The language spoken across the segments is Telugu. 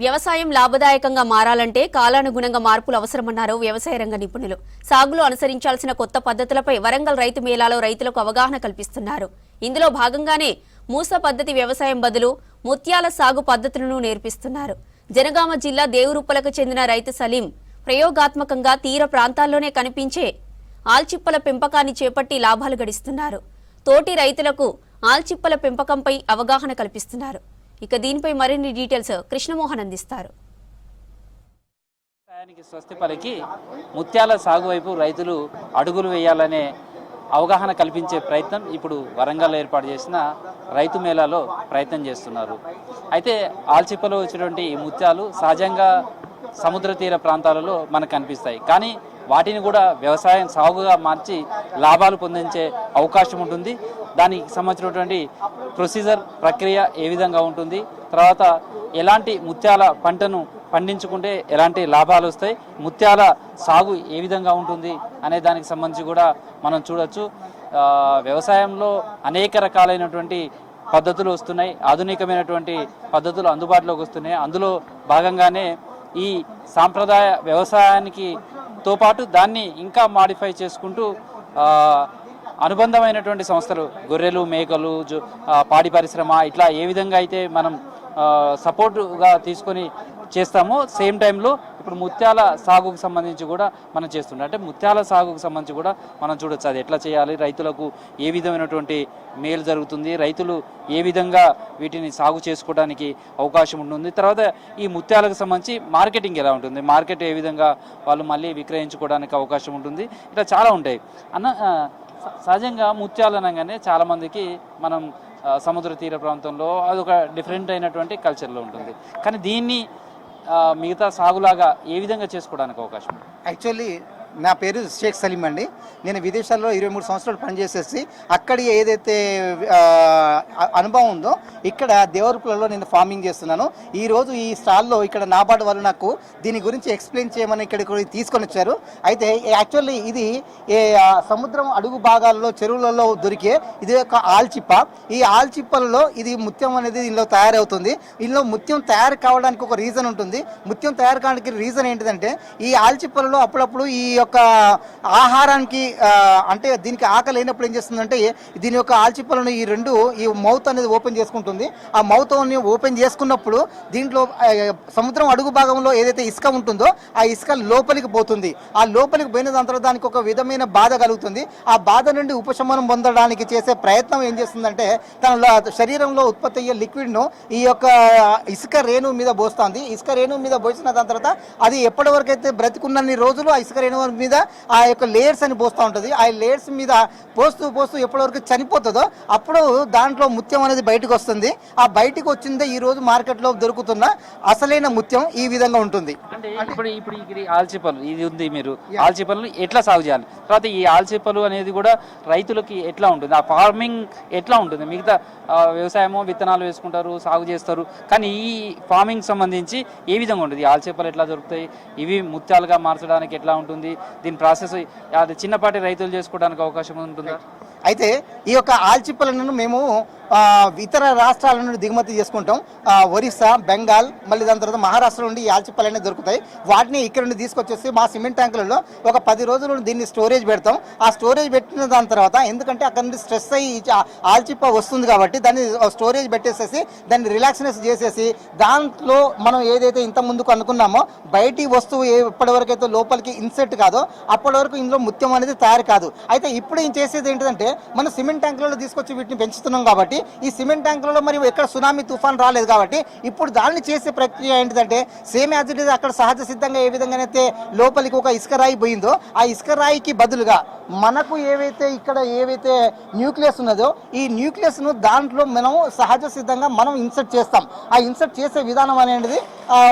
వ్యవసాయం లాభదాయకంగా మారాలంటే కాలానుగుణంగా మార్పులు అవసరమన్నారు వ్యవసాయ రంగ నిపుణులు. సాగులో అనుసరించాల్సిన కొత్త పద్ధతులపై వరంగల్ రైతు మేళాలో రైతులకు అవగాహన కల్పిస్తున్నారు. ఇందులో భాగంగానే మూస పద్ధతి వ్యవసాయం బదులు ముత్యాల సాగు పద్ధతులను నేర్పిస్తున్నారు. జనగామ జిల్లా దేవురుప్పలకు చెందిన రైతు సలీం ప్రయోగాత్మకంగా తీర ప్రాంతాల్లోనే కనిపించే ఆల్చిప్పల పెంపకాన్ని చేపట్టి లాభాలు గడిస్తున్నారు. తోటి రైతులకు ఆల్చిప్పల పెంపకంపై అవగాహన కల్పిస్తున్నారు. ఇక దీనిపై మరిన్ని డీటెయిల్స్ కృష్ణమోహన్ అందిస్తారు. వ్యవసాయానికి స్వస్తి పలికి ముత్యాల సాగు వైపు రైతులు అడుగులు వేయాలనే అవగాహన కల్పించే ప్రయత్నం ఇప్పుడు వరంగల్ ఏర్పాటు చేసిన రైతు మేళాలో ప్రయత్నం చేస్తున్నారు. అయితే ఆల్చిప్పలో వచ్చినటువంటి ఈ ముత్యాలు సహజంగా సముద్ర తీర ప్రాంతాలలో మనకు కనిపిస్తాయి. కానీ వాటిని కూడా వ్యవసాయం సాగుగా మార్చి లాభాలు పొందించే అవకాశం ఉంటుంది. దానికి సంబంధించినటువంటి ప్రొసీజర్ ప్రక్రియ ఏ విధంగా ఉంటుంది, తర్వాత ఎలాంటి ముత్యాల పంటను పండించుకుంటే ఎలాంటి లాభాలు వస్తాయి, ముత్యాల సాగు ఏ విధంగా ఉంటుంది అనే దానికి సంబంధించి కూడా మనం చూడొచ్చు. వ్యవసాయంలో అనేక రకాలైనటువంటి పద్ధతులు వస్తున్నాయి, ఆధునికమైనటువంటి పద్ధతులు అందుబాటులోకి వస్తున్నాయి. అందులో భాగంగానే ఈ సాంప్రదాయ వ్యవసాయానికి తో పాటు దాన్ని ఇంకా మాడిఫై చేసుకుంటూ అనుబంధమైనటువంటి సంస్థలు గొర్రెలు, మేకలు, పాడి పరిశ్రమ ఇట్లా ఏ విధంగా అయితే మనం సపోర్టుగా తీసుకొని చేస్తామో సేమ్ టైంలో ఇప్పుడు ముత్యాల సాగుకు సంబంధించి కూడా మనం చేస్తుంటాం. అంటే ముత్యాల సాగుకు సంబంధించి కూడా మనం చూడొచ్చు అది ఎట్లా చేయాలి, రైతులకు ఏ విధమైనటువంటి మేలు జరుగుతుంది, రైతులు ఏ విధంగా వీటిని సాగు చేసుకోవడానికి అవకాశం ఉంటుంది, తర్వాత ఈ ముత్యాలకు సంబంధించి మార్కెటింగ్ ఎలా ఉంటుంది, మార్కెట్ ఏ విధంగా వాళ్ళు మళ్ళీ విక్రయించుకోవడానికి అవకాశం ఉంటుంది, ఇట్లా చాలా ఉంటాయి సహజంగా ముత్యాలు అనగానే చాలామందికి మనం సముద్ర తీర ప్రాంతంలో అదొక డిఫరెంట్ అయినటువంటి కల్చర్లో ఉంటుంది. కానీ దీన్ని మిగతా సాగులాగా ఏ విధంగా చేసుకోవడానికి అవకాశం? యాక్చువల్లీ నా పేరు షేక్ సలీం అండి. నేను విదేశాల్లో 23 సంవత్సరాలు పనిచేసేసి అక్కడి ఏదైతే అనుభవం ఉందో ఇక్కడ దేవరుపులలో నేను ఫార్మింగ్ చేస్తున్నాను. ఈరోజు ఈ స్టాల్లో ఇక్కడ నాబార్డు వాళ్ళు నాకు దీని గురించి ఎక్స్ప్లెయిన్ చేయమని ఇక్కడికి తీసుకొని వచ్చారు. అయితే యాక్చువల్లీ ఇది సముద్రం అడుగు భాగాల్లో చెరువులలో దొరికే ఇది ఒక ఆల్చిప్ప. ఈ ఆల్చిప్పలలో ఇది ముత్యం అనేది ఇందులో తయారవుతుంది. ఇందులో ముత్యం తయారు కావడానికి ఒక రీజన్ ఉంటుంది. ముత్యం తయారు కావడానికి రీజన్ ఏంటిదంటే ఈ ఆల్చిప్పలలో అప్పుడప్పుడు ఈ యొక్క ఆహారానికి అంటే దీనికి ఆకలి అయినప్పుడు ఏం చేస్తుందంటే దీని యొక్క ఆల్చిప్పలను ఈ మౌత్ అనేది ఓపెన్ చేసుకుంటుంది. ఆ మౌత్ ఓపెన్ చేసుకున్నప్పుడు దీంట్లో సముద్రం అడుగు భాగంలో ఏదైతే ఇసుక ఉంటుందో ఆ ఇసుక లోపలికి పోతుంది. ఆ లోపలికి పోయిన దాని తర్వాత దానికి ఒక విధమైన బాధ కలుగుతుంది. ఆ బాధ నుండి ఉపశమనం పొందడానికి చేసే ప్రయత్నం ఏం చేస్తుందంటే తన శరీరంలో ఉత్పత్తి అయ్యే లిక్విడ్ను ఈ యొక్క ఇసుక రేణువు మీద పోస్తుంది. ఇసుక రేణువు మీద పోసిన దాని తర్వాత అది ఎప్పటి వరకు అయితే బ్రతికున్నన్ని రోజులు ఆ ఇసుక రేణువు మీద ఆ యొక్క లేయర్స్ అని పోస్తూ ఉంటుంది. ఆ లేయర్స్ మీద పోస్తూ ఎప్పటివరకు చనిపోతుందో అప్పుడు దాంట్లో ముత్యం అనేది బయటకు వస్తుంది. ఆ బయటకు వచ్చిందే ఈ రోజు మార్కెట్లో దొరుకుతున్న అసలైన ముత్యం ఈ విధంగా ఉంటుంది. ఇప్పుడు ఆల్చిప్పలు ఇది ఉంది, మీరు ఆల్చిప్పలను ఎట్లా సాగు చేయాలి, తర్వాత ఈ ఆల్చిప్పలు అనేది కూడా రైతులకి ఎట్లా ఉంటుంది, ఆ ఫార్మింగ్ ఎట్లా ఉంటుంది? మిగతా వ్యవసాయమో విత్తనాలు వేసుకుంటారు, సాగు చేస్తారు, కానీ ఈ ఫార్మింగ్ సంబంధించి ఏ విధంగా ఉంటుంది? ఈ ఆల్చిప్పలు ఎట్లా దొరుకుతాయి, ఇవి ముత్యాలుగా మార్చడానికి ఎట్లా ఉంటుంది, దీని ప్రాసెస్ అది చిన్నపాటి రైతులు చేసుకోవడానికి అవకాశం ఉంటుందా? అయితే ఈ యొక్క ఆల్చిప్పలను మేము ఇతర రాష్ట్రాల నుండి దిగుమతి చేసుకుంటాం. ఒరిస్సా, బెంగాల్, మళ్ళీ దాని తర్వాత మహారాష్ట్ర నుండి ఈ ఆల్చిప్పలు అనేవి దొరుకుతాయి. వాటిని ఇక్కడ నుండి తీసుకొచ్చేసి మా సిమెంట్ ట్యాంకులలో ఒక 10 రోజులు దీన్ని స్టోరేజ్ పెడతాం. ఆ స్టోరేజ్ పెట్టిన దాని తర్వాత ఎందుకంటే అక్కడ నుండి స్ట్రెస్ అయ్యి ఆల్చిప్ప వస్తుంది కాబట్టి దాన్ని స్టోరేజ్ పెట్టేసేసి దాన్ని రిలాక్స్నెస్ చేసేసి దాంట్లో మనం ఏదైతే ఇంత ముందుకు అనుకున్నామో బయటి వస్తువు ఎప్పటి అయితే లోపలికి ఇన్సెట్ కాదో అప్పటి వరకు ఇందులో ముత్యం అనేది తయారు కాదు. అయితే ఇప్పుడు ఏం చేసేది ఏంటంటే మనం సిమెంట్ ట్యాంకులలో తీసుకొచ్చి వీటిని పెంచుతున్నాం కాబట్టి ఈ సిమెంట్ ట్యాంకులలో మరి ఎక్కడ సునామీ తుఫాన్ రాలేదు కాబట్టి ఇప్పుడు దాన్ని చేసే ప్రక్రియ ఏంటిదంటే సేమ్ యాజ్ ఇట్ ఈజ్ అక్కడ సహజ సిద్ధంగా ఏ విధంగానైతే లోపలికి ఒక ఇసుక రాయి పోయిందో ఆ ఇసుక రాయికి బదులుగా మనకు ఏవైతే న్యూక్లియస్ ఉన్నదో ఈ న్యూక్లియస్ను దాంట్లో మనం సహజ సిద్ధంగా మనం ఇన్సర్ట్ చేస్తాం. ఆ ఇన్సర్ట్ చేసే విధానం అనేది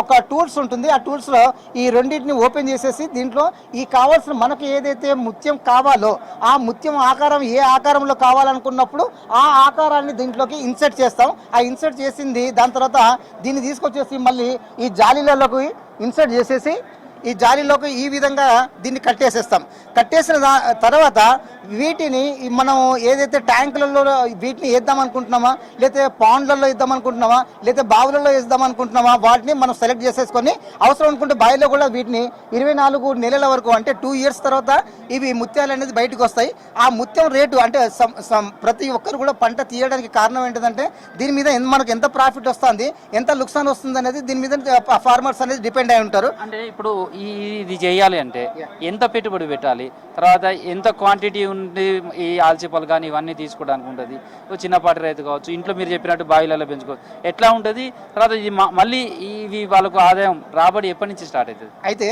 ఒక టూల్స్ ఉంటుంది. ఆ టూల్స్లో ఈ రెండింటిని ఓపెన్ చేసేసి దీంట్లో ఈ కావాల్సిన మనకు ఏదైతే ముత్యం కావాలో ఆ ముత్యం ఆకారం ఏ ఆకారంలో కావాలనుకున్నప్పుడు ఆ ఆకారాన్ని దీంట్లోకి ఇన్సర్ట్ చేస్తాం. ఆ ఇన్సర్ట్ చేసింది దాని తర్వాత దీన్ని తీసుకొచ్చేసి మళ్ళీ ఈ జాలీలలోకి ఇన్సర్ట్ చేసేసి ఈ జాలీలోకి ఈ విధంగా దీన్ని కట్టేసేస్తాం. కట్టేసిన తర్వాత వీటిని మనం ఏదైతే ట్యాంకులలో వీటిని వేద్దాం అనుకుంటున్నామా, లేకపోతే పాండ్లలో వేద్దాం అనుకుంటున్నామా, లేకపోతే బావులలో వేద్దాం అనుకుంటున్నామా, వాటిని మనం సెలెక్ట్ చేసేసుకొని అవసరం అనుకుంటే బావిలో కూడా వీటిని 24 నెలల వరకు అంటే 2 ఇయర్స్ తర్వాత ఇవి ముత్యాలు అనేది బయటకు వస్తాయి. ఆ ముత్యం రేటు అంటే ప్రతి ఒక్కరు కూడా పంట తీయడానికి కారణం ఏంటంటే దీని మీద మనకు ఎంత ప్రాఫిట్ వస్తుంది, ఎంత లుక్సాన్ వస్తుంది అనేది దీని మీద ఫార్మర్స్ అనేది డిపెండ్ అయి ఉంటారు. అంటే ఇప్పుడు ఇది చేయాలి అంటే ఎంత పెట్టుబడి పెట్టాలి, తర్వాత ఎంత క్వాంటిటీ ఉంది ఈ ఆల్చిప్పలు కానీ ఇవన్నీ తీసుకోవడానికి ఉంటుంది. చిన్నపాటి రైతు కావచ్చు, ఇంట్లో మీరు చెప్పినట్టు బావిలలో పెంచుకోవచ్చు, ఎట్లా ఉంటుంది? తర్వాత ఇది మళ్ళీ ఇవి వాళ్ళకు ఆదాయం రాబడి ఎప్పటి నుంచి స్టార్ట్ అవుతుంది? అయితే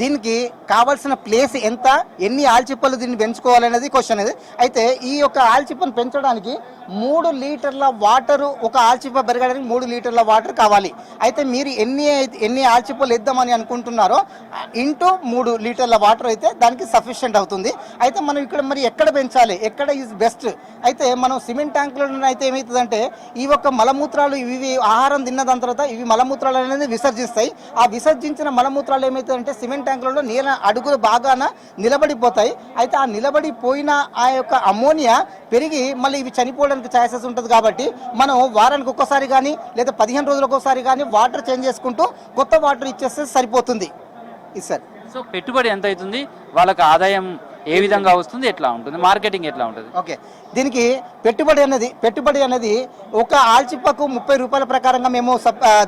దీనికి కావాల్సిన ప్లేస్ ఎంత, ఎన్ని ఆల్చిప్పలు దీన్ని పెంచుకోవాలనేది క్వశ్చన్ ఇది. అయితే ఈ యొక్క ఆల్చిప్పను పెంచడానికి 3 లీటర్ల వాటరు, ఒక ఆల్చిప్ప పెరగడానికి 3 లీటర్ల వాటర్ కావాలి. అయితే మీరు ఎన్ని ఆల్చిప్పలు వేద్దామని అనుకుంటున్నారో ఇంటూ 3 లీటర్ల వాటర్ అయితే దానికి సఫిషియెంట్ అవుతుంది. అయితే మనం ఇక్కడ మరి ఎక్కడ పెంచాలి, ఎక్కడ ఈజ్ బెస్ట్? అయితే మనం సిమెంట్ ట్యాంకులో అయితే ఏమవుతుందంటే ఈ యొక్క మలమూత్రాలు ఇవి ఆహారం తిన్న దాని తర్వాత ఇవి మలమూత్రాలు అనేది విసర్జిస్తాయి. ఆ విసర్జించిన మలమూత్రాలు ఏమవుతుందంటే సిమెంట్ ట్యాంకులలో నీళ్ళ అడుగులు బాగాన నిలబడిపోతాయి. అయితే ఆ నిలబడిపోయిన ఆ యొక్క అమోనియా పెరిగి మళ్ళీ ఇవి చనిపోవడానికి ఛాన్సెస్ ఉంటుంది. కాబట్టి మనం వారానికి ఒక్కసారి కానీ లేదా 15 రోజులకు ఒకసారి కానీ వాటర్ చేంజ్ చేసుకుంటూ కొత్త వాటర్ ఇచ్చేస్తే సరిపోతుంది. ఇది సార్. సో పెట్టుబడి ఎంత అవుతుంది, వాళ్ళకి ఆదాయం ఏ విధంగా వస్తుంది, ఎట్లా ఉంటుంది, మార్కెటింగ్ ఎట్లా ఉంటుంది? ఓకే, దీనికి పెట్టుబడి అనేది ఒక ఆల్చిప్పకు 30 రూపాయల ప్రకారంగా మేము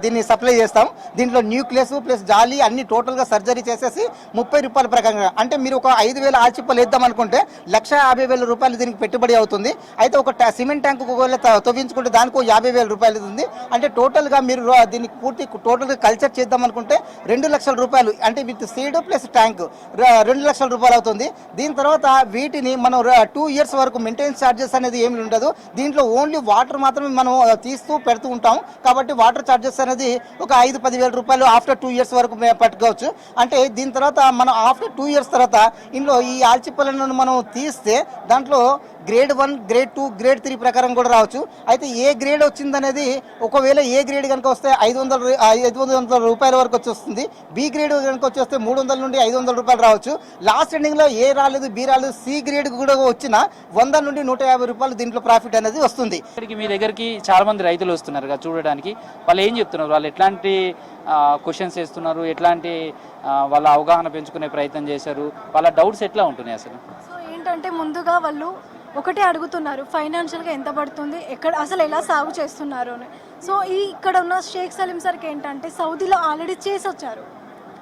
దీన్ని సప్లై చేస్తాం. దీంట్లో న్యూక్లియస్ ప్లస్ జాలీ అన్ని టోటల్గా సర్జరీ చేసేసి 30 రూపాయల ప్రకారంగా, అంటే మీరు ఒక 5,000 ఆల్చిప్పలు వేద్దాం అనుకుంటే 1,50,000 రూపాయలు దీనికి పెట్టుబడి అవుతుంది. అయితే ఒక సిమెంట్ ట్యాంకు ఒకవేళ తవ్వించుకుంటే దానికి 50,000 రూపాయలు అవుతుంది. అంటే టోటల్గా మీరు దీనికి టోటల్గా కల్చర్ చేద్దాం అనుకుంటే 2 లక్షల రూపాయలు, అంటే విత్ సీడ్ ప్లస్ ట్యాంక్ 2 లక్షల రూపాయలు అవుతుంది. దీని తర్వాత వీటిని మనం 2 ఇయర్స్ వరకు మెయింటెనెన్స్ ఛార్జెస్ అనేది ఏమి ఉండదు. దీంట్లో ఓన్లీ వాటర్ మాత్రమే మనం తీస్తూ పెడుతూ ఉంటాం. కాబట్టి వాటర్ ఛార్జెస్ అనేది ఒక 5-10,000 రూపాయలు ఆఫ్టర్ 2 ఇయర్స్ వరకు పట్టుకోవచ్చు. అంటే దీని తర్వాత మనం ఆఫ్టర్ 2 ఇయర్స్ తర్వాత ఇందులో ఈ ఆల్చిప్పలను మనం తీస్తే దాంట్లో గ్రేడ్ 1, గ్రేడ్ 2, గ్రేడ్ 3 ప్రకారం కూడా రావచ్చు. అయితే ఏ గ్రేడ్ వచ్చిందనేది ఒకవేళ ఏ గ్రేడ్ కనుక వస్తే 500 రూపాయల వరకు వచ్చేస్తుంది. బి గ్రేడ్ కనుక వచ్చేస్తే 300 నుండి 500 రూపాయలు రావచ్చు. లాస్ట్ ఎండింగ్లో ఏ రాలేదు, బి రాలేదు, సి గ్రేడ్ కూడా వచ్చిన 100 నుండి 150 రూపాయలు దీంట్లో ప్రాఫిట్ అనేది వస్తుంది. ఇక్కడికి మీ దగ్గరికి చాలా మంది రైతులు వస్తున్నారు కదా చూడడానికి, వాళ్ళు ఏం చెప్తున్నారు, వాళ్ళు ఎట్లాంటి క్వశ్చన్స్ వేస్తున్నారు, ఎట్లాంటి వాళ్ళ అవగాహన పెంచుకునే ప్రయత్నం చేశారు, వాళ్ళ డౌట్స్ ఎట్లా ఉంటున్నాయి అసలు? సో ఏంటంటే ముందుగా వాళ్ళు ఒకటే అడుగుతున్నారు, ఫైనాన్షియల్గా ఎంత పడుతుంది, ఎక్కడ అసలు ఎలా సాగు చేస్తున్నారు అని. సో ఇక్కడ ఉన్న షేక్ సలీం సార్కి ఏంటంటే సౌదీలో ఆల్రెడీ చేసి వచ్చారు,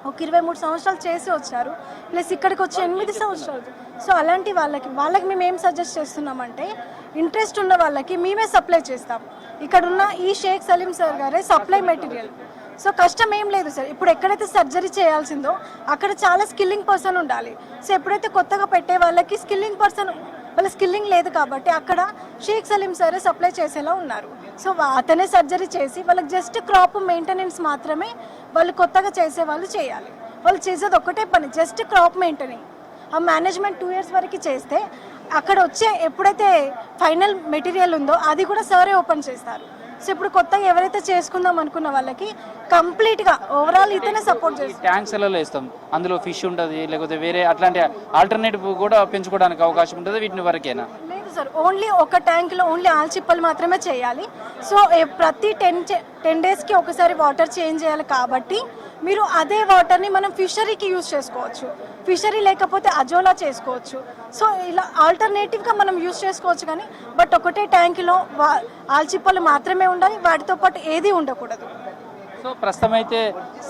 ఒక 23 సంవత్సరాలు చేసి వచ్చారు, ప్లస్ ఇక్కడికి వచ్చి 8 సంవత్సరాలు. సో అలాంటి వాళ్ళకి మేము ఏం సజెస్ట్ చేస్తున్నామంటే ఇంట్రెస్ట్ ఉన్న వాళ్ళకి మేమే సప్లై చేస్తాం. ఇక్కడ ఉన్న ఈ షేక్ సలీం సార్ గారే సప్లై మెటీరియల్. సో కష్టం ఏం లేదు సార్. ఇప్పుడు ఎక్కడైతే సర్జరీ చేయాల్సిందో అక్కడ చాలా స్కిల్లింగ్ పర్సన్ ఉండాలి. సో ఎప్పుడైతే కొత్తగా పెట్టే వాళ్ళకి వాళ్ళ స్కిల్లింగ్ లేదు కాబట్టి అక్కడ షేక్ సలీం సరే సప్లై చేసేలా ఉన్నారు. సో అతనే సర్జరీ చేసి వాళ్ళకి జస్ట్ క్రాప్ మెయింటెనెన్స్ మాత్రమే వాళ్ళు కొత్తగా చేసే వాళ్ళు చేయాలి. వాళ్ళు చేసేది ఒక్కటే పని, జస్ట్ క్రాప్ మెయింటెనింగ్. ఆ మేనేజ్మెంట్ 2 ఇయర్స్ వరకు చేస్తే అక్కడ వచ్చే ఎప్పుడైతే ఫైనల్ మెటీరియల్ ఉందో అది కూడా సరే ఓపెన్ చేస్తారు. సో ఇప్పుడు కొత్తగా ఎవరైతే చేసుకుందాం అనుకున్న వాళ్ళకి కంప్లీట్గా ఓవరాల్ ఇతనే సపోర్ట్ చేస్తారు. ట్యాంక్స్ ఎలా వేస్తాం, అందులో ఫిష్ ఉంటుంది, లేకపోతే వేరే అట్లాంటి ఆల్టర్నేటివ్ కూడా పెంచుకోవడానికి అవకాశం ఉంటుంది, వీటిని వరకేనా? లేదు సార్, ఓన్లీ ఒక ట్యాంక్లో ఓన్లీ ఆల్చిప్పలు మాత్రమే చేయాలి. సో ప్రతి 10 డేస్కి ఒకసారి వాటర్ చేంజ్ చేయాలి. కాబట్టి మీరు అదే వాటర్ని మనం ఫిషరీకి యూజ్ చేసుకోవచ్చు, ఫిషరీ లేకపోతే అజోలా చేసుకోవచ్చు. సో ఇలా ఆల్టర్నేటివ్గా మనం యూజ్ చేసుకోవచ్చు. కానీ బట్ ఒకటే ట్యాంకులో ఆల్చిప్పలు మాత్రమే ఉండాలి, వాటితో పాటు ఏది ఉండకూడదు. సో ప్రస్తుతం అయితే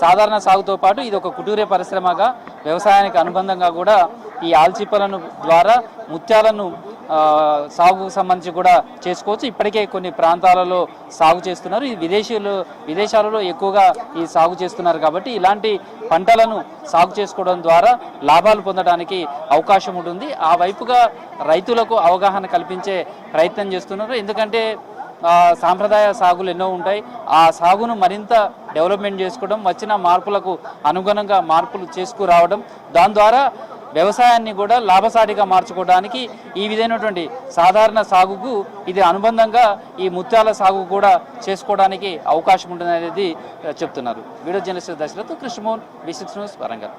సాధారణ సాగుతో పాటు ఇది ఒక కుటీర పరిశ్రమగా వ్యవసాయానికి అనుబంధంగా కూడా ఈ ఆల్చిప్పలను ద్వారా ముత్యాలను సాగుకు సంబంధించి కూడా చేసుకోవచ్చు. ఇప్పటికే కొన్ని ప్రాంతాలలో సాగు చేస్తున్నారు. ఈ విదేశాలలో ఎక్కువగా ఈ సాగు చేస్తున్నారు. కాబట్టి ఇలాంటి పంటలను సాగు చేసుకోవడం ద్వారా లాభాలు పొందడానికి అవకాశం ఉంటుంది. ఆ వైపుగా రైతులకు అవగాహన కల్పించే ప్రయత్నం చేస్తున్నారు. ఎందుకంటే సాంప్రదాయ సాగులు ఎన్నో ఉంటాయి. ఆ సాగును మరింత డెవలప్మెంట్ చేసుకోవడం, వచ్చిన మార్పులకు అనుగుణంగా మార్పులు చేసుకురావడం, దాని ద్వారా వ్యవసాయాన్ని కూడా లాభసాటిగా మార్చుకోవడానికి ఈ విధమైనటువంటి సాధారణ సాగుకు ఇది అనుబంధంగా ఈ ముత్యాల సాగు కూడా చేసుకోవడానికి అవకాశం ఉంటుందనేది చెప్తున్నారు. Video journalist Dashrath, Krishnamohan, V6 news, Warangal.